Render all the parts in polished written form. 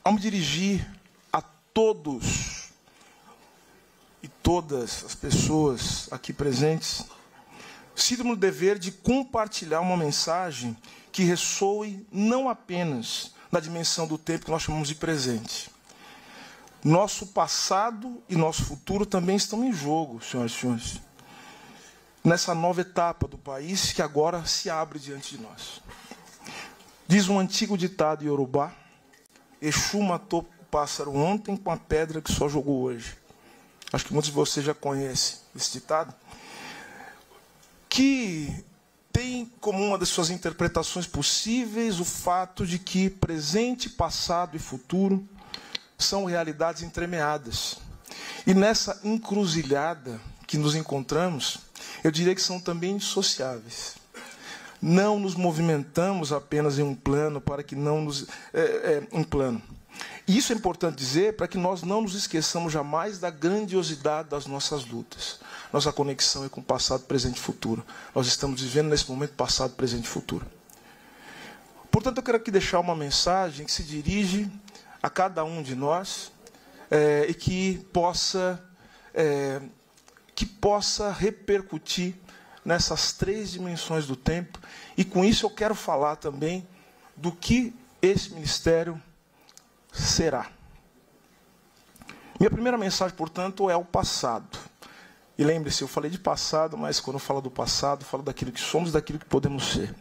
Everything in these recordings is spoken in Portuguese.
ao me dirigir a todos e todas as pessoas aqui presentes, sinto-me no dever de compartilhar uma mensagem que ressoe não apenas na dimensão do tempo que nós chamamos de presente. Nosso passado e nosso futuro também estão em jogo, senhoras e senhores, nessa nova etapa do país que agora se abre diante de nós. Diz um antigo ditado iorubá: Exu matou o pássaro ontem com a pedra que só jogou hoje. Acho que muitos de vocês já conhecem esse ditado, que tem como uma das suas interpretações possíveis o fato de que presente, passado e futuro são realidades entremeadas. E nessa encruzilhada que nos encontramos, eu diria que são também indissociáveis. Não nos movimentamos apenas em um plano para que não nos... um plano. E isso é importante dizer para que nós não nos esqueçamos jamais da grandiosidade das nossas lutas. Nossa conexão é com passado, presente e futuro. Nós estamos vivendo nesse momento passado, presente e futuro. Portanto, eu quero aqui deixar uma mensagem que se dirige a cada um de nós e que possa repercutir nessas três dimensões do tempo. E com isso eu quero falar também do que esse ministério será. Minha primeira mensagem, portanto, é o passado. E lembre-se, eu falei de passado, mas quando eu falo do passado, eu falo daquilo que somos e daquilo que podemos ser.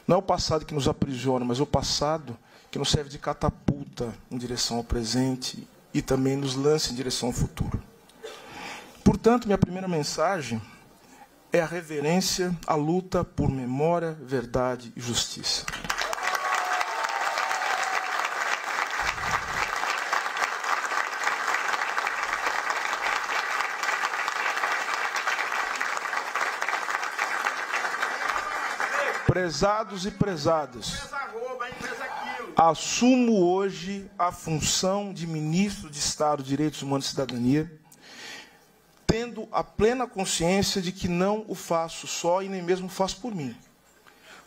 Não é o passado que nos aprisiona, mas é o passado que nos serve de catapulta em direção ao presente e também nos lança em direção ao futuro. Portanto, minha primeira mensagem é a reverência, a luta por memória, verdade e justiça. Prezados e prezadas, assumo hoje a função de ministro de Estado, Direitos Humanos e Cidadania, tendo a plena consciência de que não o faço só e nem mesmo faço por mim.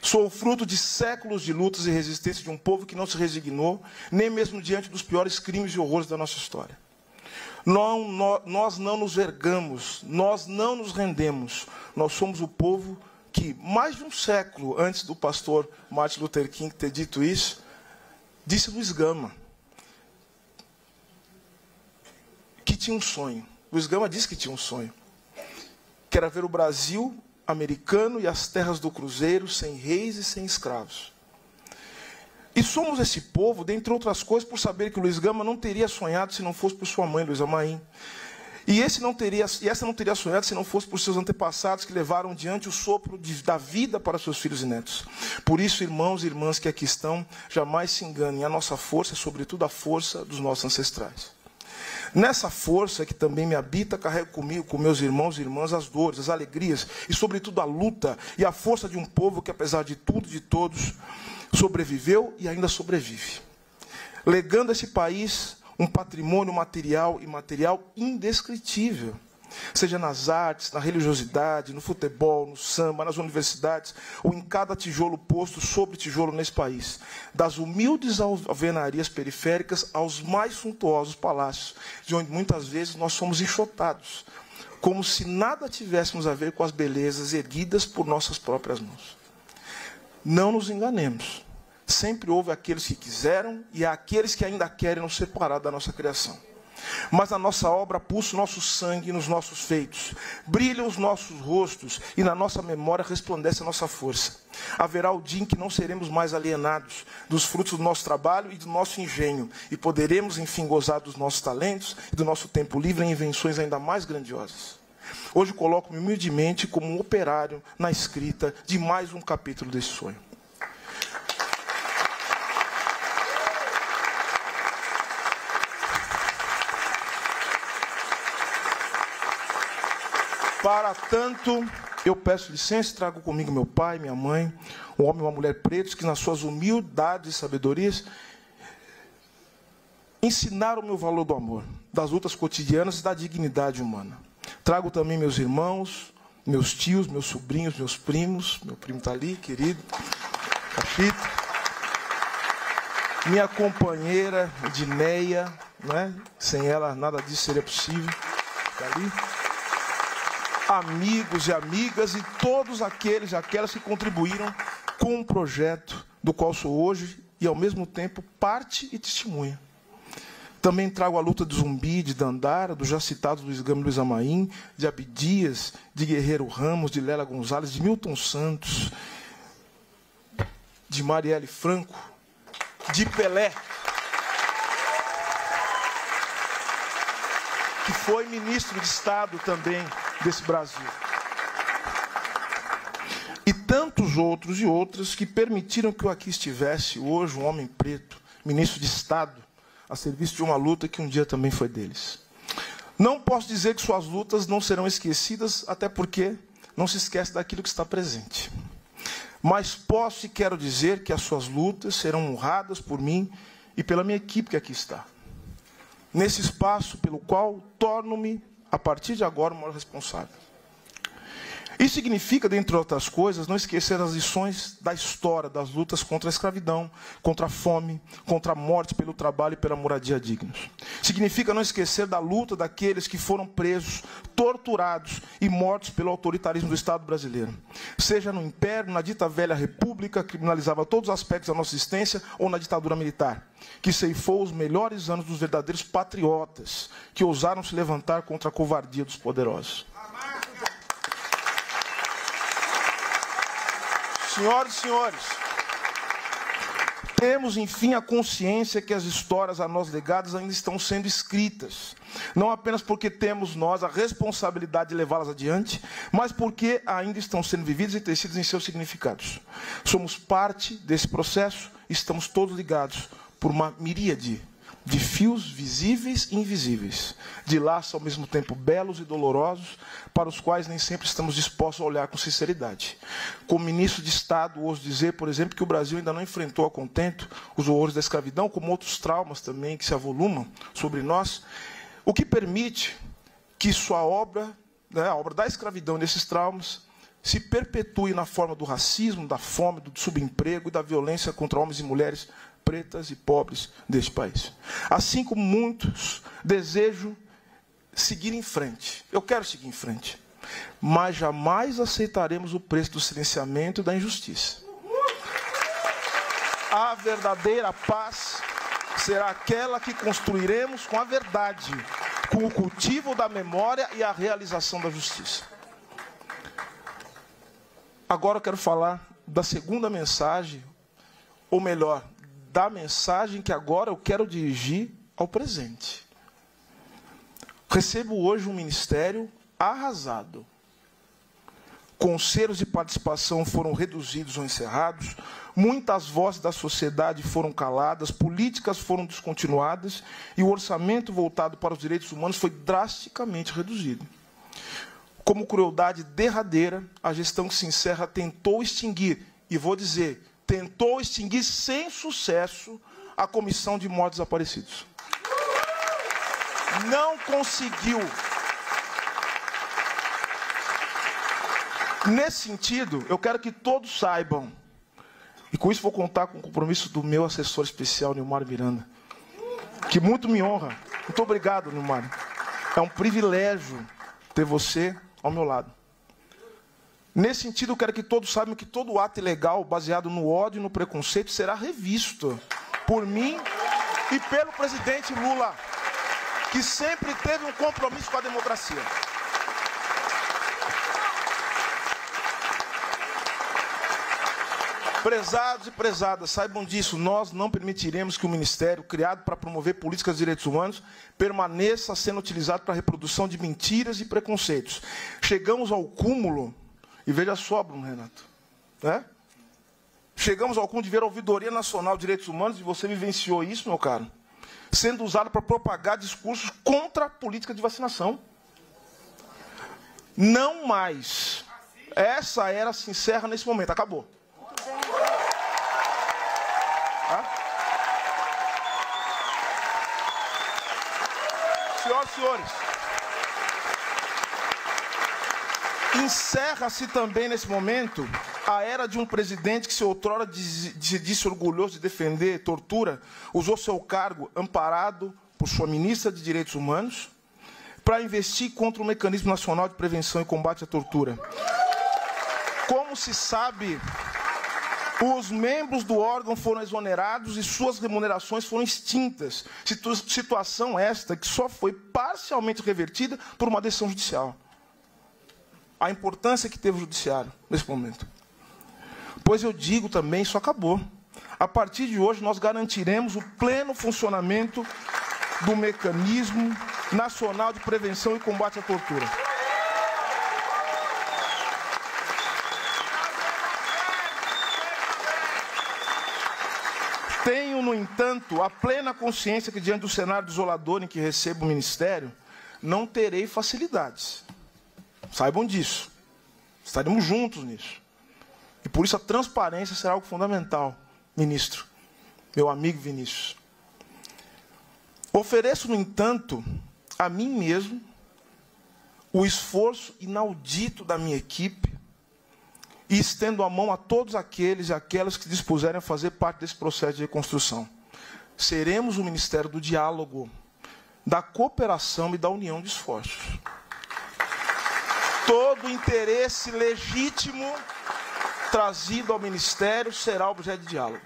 Sou fruto de séculos de lutas e resistência de um povo que não se resignou, nem mesmo diante dos piores crimes e horrores da nossa história. Nós não nos vergamos, nós não nos rendemos. Nós somos o povo que, mais de um século antes do pastor Martin Luther King ter dito isso, disse Luiz Gama, que tinha um sonho. Luiz Gama disse que tinha um sonho, que era ver o Brasil americano e as terras do Cruzeiro sem reis e sem escravos. E somos esse povo, dentre outras coisas, por saber que o Luiz Gama não teria sonhado se não fosse por sua mãe, Luísa Maim. E essa não teria sonhado se não fosse por seus antepassados que levaram diante o sopro da vida para seus filhos e netos. Por isso, irmãos e irmãs que aqui estão, jamais se enganem. A nossa força é, sobretudo, a força dos nossos ancestrais. Nessa força que também me habita, carrego comigo, com meus irmãos e irmãs, as dores, as alegrias e, sobretudo, a luta e a força de um povo que, apesar de tudo e de todos, sobreviveu e ainda sobrevive. Legando a esse país um patrimônio material e imaterial indescritível, seja nas artes, na religiosidade, no futebol, no samba, nas universidades, ou em cada tijolo posto sobre tijolo nesse país, das humildes alvenarias periféricas aos mais suntuosos palácios, de onde muitas vezes nós somos enxotados, como se nada tivéssemos a ver com as belezas erguidas por nossas próprias mãos. Não nos enganemos. Sempre houve aqueles que quiseram e há aqueles que ainda querem nos separar da nossa criação. Mas na nossa obra pulsa o nosso sangue nos nossos feitos, brilham os nossos rostos e na nossa memória resplandece a nossa força. Haverá o dia em que não seremos mais alienados dos frutos do nosso trabalho e do nosso engenho e poderemos, enfim, gozar dos nossos talentos e do nosso tempo livre em invenções ainda mais grandiosas. Hoje coloco-me humildemente como um operário na escrita de mais um capítulo desse sonho. Para tanto, eu peço licença e trago comigo meu pai, minha mãe, um homem e uma mulher pretos que, nas suas humildades e sabedorias, ensinaram o meu valor do amor, das lutas cotidianas e da dignidade humana. Trago também meus irmãos, meus tios, meus sobrinhos, meus primos. Meu primo está ali, querido. Cachito. minha companheira Edneia, né? Sem ela nada disso seria possível. Está ali. Amigos e amigas e todos aqueles e aquelas que contribuíram com um projeto do qual sou hoje e, ao mesmo tempo, parte e testemunha. Também trago a luta de Zumbi, de Dandara, dos já citados Luiz Gama e Luiz Amaim, de Abdias, de Guerreiro Ramos, de Lélia Gonzalez, de Milton Santos, de Marielle Franco, de Pelé, que foi ministro de Estado também desse Brasil. E tantos outros e outras que permitiram que eu aqui estivesse hoje, um homem preto, ministro de Estado, a serviço de uma luta que um dia também foi deles. Não posso dizer que suas lutas não serão esquecidas, até porque não se esquece daquilo que está presente. Mas posso e quero dizer que as suas lutas serão honradas por mim e pela minha equipe que aqui está. Nesse espaço pelo qual torno-me, a partir de agora, o maior responsável. Isso significa, dentre outras coisas, não esquecer as lições da história, das lutas contra a escravidão, contra a fome, contra a morte pelo trabalho e pela moradia dignos. Significa não esquecer da luta daqueles que foram presos, torturados e mortos pelo autoritarismo do Estado brasileiro. Seja no Império, na dita velha República, que criminalizava todos os aspectos da nossa existência, ou na ditadura militar, que ceifou os melhores anos dos verdadeiros patriotas, que ousaram se levantar contra a covardia dos poderosos. Senhoras e senhores, temos, enfim, a consciência que as histórias a nós legadas ainda estão sendo escritas. Não apenas porque temos nós a responsabilidade de levá-las adiante, mas porque ainda estão sendo vividas e tecidas em seus significados. Somos parte desse processo, estamos todos ligados por uma miríade de fios visíveis e invisíveis, de laços ao mesmo tempo belos e dolorosos, para os quais nem sempre estamos dispostos a olhar com sinceridade. Como ministro de Estado, ouso dizer, por exemplo, que o Brasil ainda não enfrentou a contento os horrores da escravidão, como outros traumas também que se avolumam sobre nós, o que permite que sua obra, né, a obra da escravidão nesses traumas, se perpetue na forma do racismo, da fome, do subemprego e da violência contra homens e mulheres pretas e pobres deste país. Assim como muitos desejam seguir em frente. Eu quero seguir em frente. Mas jamais aceitaremos o preço do silenciamento e da injustiça. A verdadeira paz será aquela que construiremos com a verdade, com o cultivo da memória e a realização da justiça. Agora eu quero falar da segunda mensagem, ou melhor, da mensagem que agora eu quero dirigir ao presente. Recebo hoje um ministério arrasado. Conselhos de participação foram reduzidos ou encerrados, muitas vozes da sociedade foram caladas, políticas foram descontinuadas e o orçamento voltado para os direitos humanos foi drasticamente reduzido. Como crueldade derradeira, a gestão que se encerra tentou extinguir, e vou dizer, tentou extinguir sem sucesso a Comissão de Mortos Desaparecidos. Não conseguiu. Nesse sentido, eu quero que todos saibam, e com isso vou contar com o compromisso do meu assessor especial, Nilmar Miranda, que muito me honra. Muito obrigado, Nilmar. É um privilégio ter você ao meu lado. Nesse sentido, eu quero que todos saibam que todo ato ilegal baseado no ódio e no preconceito será revisto por mim e pelo presidente Lula, que sempre teve um compromisso com a democracia. Prezados e prezadas, saibam disso, nós não permitiremos que o Ministério, criado para promover políticas de direitos humanos, permaneça sendo utilizado para a reprodução de mentiras e preconceitos. Chegamos ao cúmulo, e veja só, Bruno Renato, né? Chegamos ao cúmulo de ver a Ouvidoria Nacional de Direitos Humanos, e você vivenciou isso, meu caro, sendo usado para propagar discursos contra a política de vacinação. Não mais. Essa era se encerra nesse momento, acabou. Senhoras e senhores, encerra-se também nesse momento A era de um presidente que, se outrora se disse orgulhoso de defender tortura, usou seu cargo amparado por sua ministra de Direitos Humanos para investir contra o Mecanismo Nacional de Prevenção e Combate à Tortura. Como se sabe, os membros do órgão foram exonerados e suas remunerações foram extintas. Situação esta que só foi parcialmente revertida por uma decisão judicial. A importância que teve o judiciário nesse momento. Pois eu digo também, isso acabou. A partir de hoje, nós garantiremos o pleno funcionamento do Mecanismo Nacional de Prevenção e Combate à Tortura. Tenho, no entanto, a plena consciência que, diante do cenário desolador em que recebo o Ministério, não terei facilidades. Saibam disso. Estaremos juntos nisso. E por isso a transparência será algo fundamental, ministro, meu amigo Vinícius. Ofereço, no entanto, a mim mesmo, o esforço inaudito da minha equipe, e estendo a mão a todos aqueles e aquelas que dispuserem a fazer parte desse processo de reconstrução. Seremos o Ministério do Diálogo, da cooperação e da união de esforços. Todo interesse legítimo trazido ao Ministério será objeto de diálogo.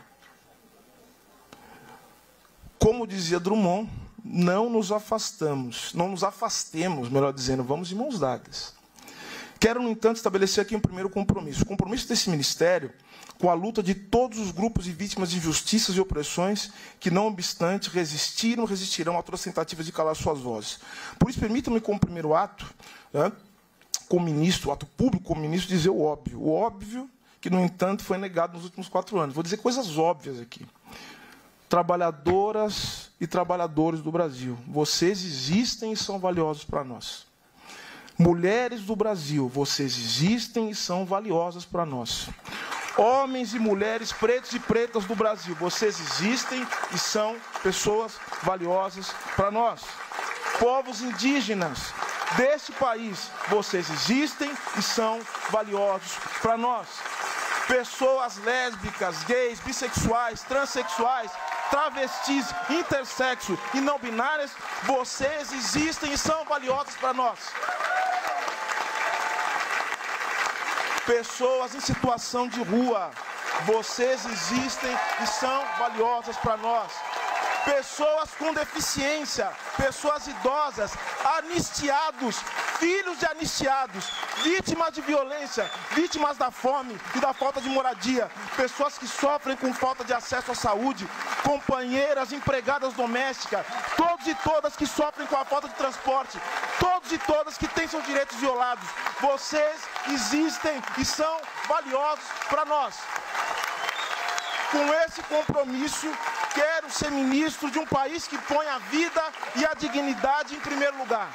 Como dizia Drummond, não nos afastemos, não nos afastemos, melhor dizendo, vamos de mãos dadas. Quero, no entanto, estabelecer aqui um primeiro compromisso. O compromisso desse Ministério com a luta de todos os grupos e vítimas de injustiças e opressões que, não obstante, resistirão a todas as tentativas de calar suas vozes. Por isso, permitam-me, como primeiro ato, como ministro, o ato público como ministro, dizer o óbvio. O óbvio que, no entanto, foi negado nos últimos 4 anos. Vou dizer coisas óbvias aqui. Trabalhadoras e trabalhadores do Brasil, vocês existem e são valiosos para nós. Mulheres do Brasil, vocês existem e são valiosas para nós. Homens e mulheres, pretos e pretas do Brasil, vocês existem e são pessoas valiosas para nós. Povos indígenas deste país, vocês existem e são valiosos para nós. Pessoas lésbicas, gays, bissexuais, transexuais, travestis, intersexo e não binárias, vocês existem e são valiosos para nós. Pessoas em situação de rua, vocês existem e são valiosas para nós. Pessoas com deficiência, pessoas idosas, anistiados, filhos de anistiados, vítimas de violência, vítimas da fome e da falta de moradia, pessoas que sofrem com falta de acesso à saúde, companheiras, empregadas domésticas, todos e todas que sofrem com a falta de transporte, todos e todas que têm seus direitos violados, vocês existem e são valiosos para nós. Com esse compromisso, quero ser ministro de um país que põe a vida e a dignidade em primeiro lugar.